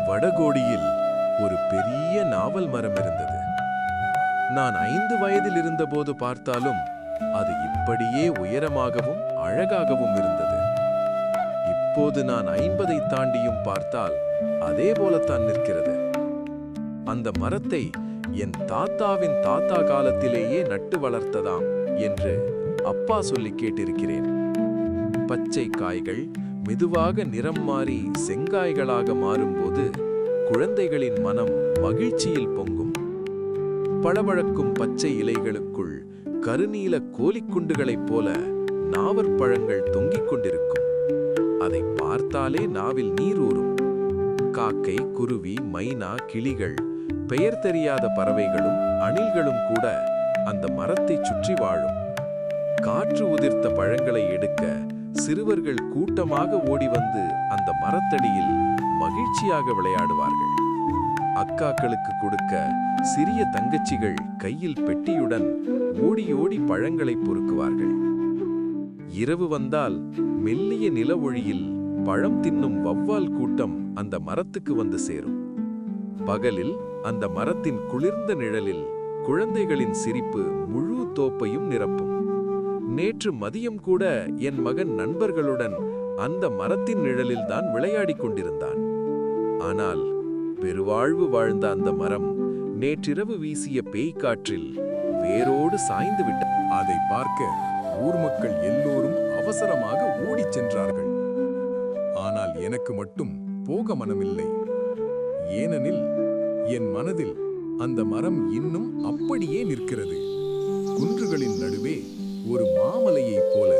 வடகோடியில் ஒரு பெரிய நாவல் மரம் இருந்தது. நான் 5 வயதில் இருந்தபோது பார்த்தாலும் அது இப்படியே உயரமாகவும் அழகாகவும் இருந்தது. இப்போது நான் 50ஐ தாண்டியும் பார்த்தால் அதே போலத்தான் நிற்கிறது. அந்த மரத்தை என் தாத்தாவின் தாத்தா காலத்திலேயே நட்டு வளர்த்ததாம் என்று அப்பா சொல்லி கேட்டிருக்கிறேன். பச்சை காய்கள் மெதுவாக நிறம் மாறி செங்காய்களாக மாறும்போது குழந்தைகளின் மனம் மகிழ்ச்சியில் பொங்கும். பளபளக்கும் பச்சை இலைகளுக்குள் கருநீல கோலிக்குண்டுகளைப் போல நாவற்பழங்கள் தொங்கிக் கொண்டிருக்கும். அதை பார்த்தாலே நாவில் நீர் ஊறும். காக்கை, குருவி, மைனா, கிளிகள், பெயர் தெரியாத பறவைகளும் அணில்களும் கூட அந்த மரத்தை சுற்றி வாழும். காற்று உதிர்த்த பழங்களை எடுக்க சிறுவர்கள் கூட்டமாக ஓடி வந்து அந்த மரத்தடியில் மகிழ்ச்சியாக விளையாடுவார்கள். அக்காக்களுக்கு கொடுக்க சிறிய தங்கச்சிகள் கையில் பெட்டியுடன் ஓடி ஓடி பழங்களை பொறுக்குவார்கள். இரவு வந்தால் மெல்லிய நில ஒளியில் பழம் தின்னும் வௌவால் கூட்டம் அந்த மரத்துக்கு வந்து சேரும். பகலில் அந்த மரத்தின் குளிர்ந்த நிழலில் குழந்தைகளின் சிரிப்பு முழு தோப்பையும் நிரப்பும். நேற்று மதியம் கூட என் மகன் நண்பர்களுடன் அந்த மரத்தின் நிழலில் தான் விளையாடிக் கொண்டிருந்தான். ஆனால் பெருவாழ்வு வாழ்ந்த அந்த மரம் நேற்றிரவு வீசிய பேய்க்காற்றில் வேரோடு சாய்ந்து விட்டது. அதை பார்க்க ஊர் மக்கள் எல்லோரும் அவசரமாக ஓடிச் சென்றார்கள். ஆனால் எனக்கு மட்டும் போக மனமில்லை. ஏனெனில் என் மனதில் அந்த மரம் இன்னும் அப்படியே நிற்கிறது. குன்றுகளின் நடுவே ஒரு மாமலையைப் போல.